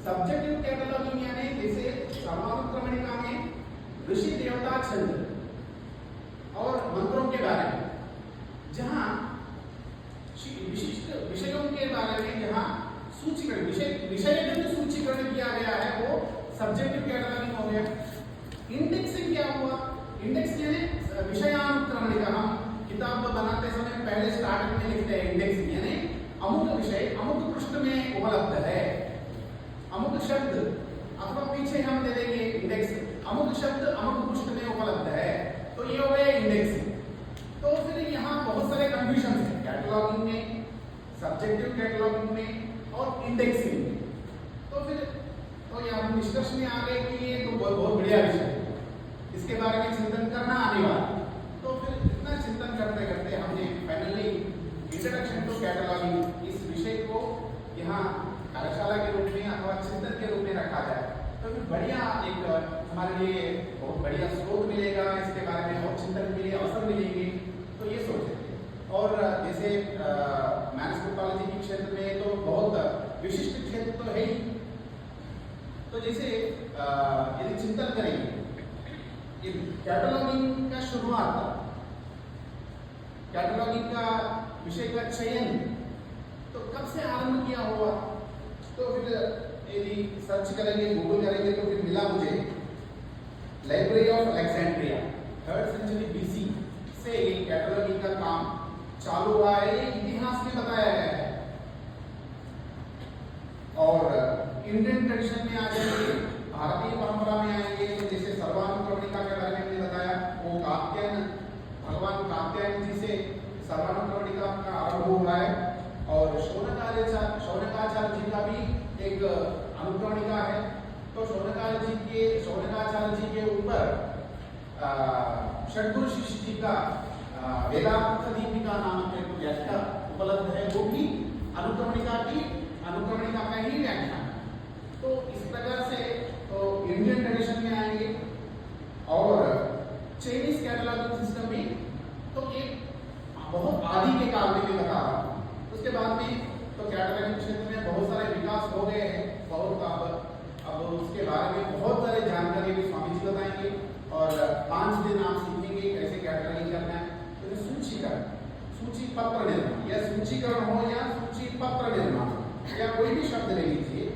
Subjective cataloguing यानी जैसे सर्वानुक्रमणिका में ऋषि देवता छंद और मंत्रों के बारे में, जहां विशिष्ट विषयों के बारे में जहां सूचीकरण विषय सूचीकरण किया गया है वो सब्जेक्टिव कैटलॉगिंग हो गया। इंडेक्सिंग क्या हुआ? इंडेक्स यानी विषयानुक्रमणिका। हम किताब बनाते समय पहले स्टार्टिंग में लिखते हैं इंडेक्सिंग यानी अमुक विषय अमुक पृष्ठ में उपलब्ध है, अमुक शब्द अथवा पीछे हम दे देंगे इंडेक्स, अमुक शब्द अमुक पृष्ठ में उपलब्ध है, तो ये हो गया इंडेक्सिंग। तो फिर यहाँ बहुत सारे कंफ्यूजन है कैटलॉगिंग में, सब्जेक्टिव कैटलॉगिंग में और इंडेक्सिंग में। तो फिर तो यहाँ निष्कर्ष में आ गए कि ये तो बहुत बढ़िया विषय है, इसके बारे में चिंतन करना अनिवार्य। तो फिर इतना चिंतन करते करते हमने फाइनली इंट्रोडक्शन टू कैटलॉगिंग इस विषय को यहाँ कार्यशाला के रूप में अथवा चिंतन के रूप में रखा जाए तो फिर बढ़िया एक हमारे लिए बहुत बढ़िया स्रोत मिलेगा, इसके बारे में और चिंतन के लिए अवसर मिलेंगे, तो ये सोचे थे। और जैसे मैथ्स के क्षेत्र में तो बहुत विशिष्ट क्षेत्र तो है ही, तो जैसे यदि चिंतन करेंगे कैटलॉगिंग का शुरुआत, कैटलॉगिंग का विषय का चयन तो कब से आरंभ किया हुआ, तो फिर यदि सर्च करेंगे गूगल करेंगे तो फिर मिला मुझे library of Alexandria 3rd century BC से ये कैटलॉगिंग का काम चालू हुआ है, ये इतिहास में बताया गया है। और इंडियन ट्रेडिशन में आ जाएंगे, भारतीय परंपरा में आएंगे तो जैसे सर्वानुक्रमणिका के बारे में हमने बताया, वो कात्यायन भगवान कात्यायन जी से सर्वानुक्रमणिका का आरंभ हुआ है। और शौनकाचार्य जी का भी एक अनुक्रमणिका है, तो शौनकाचार्य जी के ऊपर षड्गुरु शिष्य जी का वेदांत दीपिका नामक एक व्याख्या उपलब्ध है, वो भी अनुक्रमणिका का ही व्याख्या। तो इस प्रकार से तो इंडियन ट्रेडिशन में आएंगे और चाइनीज कैटलॉगिंग सिस्टम में तो एक बहुत आदि के काल में भी बता रहा हूँ। उसके बाद में तो कैटलॉगिंग क्षेत्र में बहुत सारे विकास हो गए हैं, बहुत अब उसके बारे में बहुत सारे जानकारी भी स्वामी जी बताएंगे और 5 दिन आप सीखेंगे कैसे कैटलॉगिंग करना है। तो सूचीकरण, सूची पत्र निर्माण या सूचीकरण हो या सूची पत्र निर्माण या कोई भी शब्द ले लीजिए,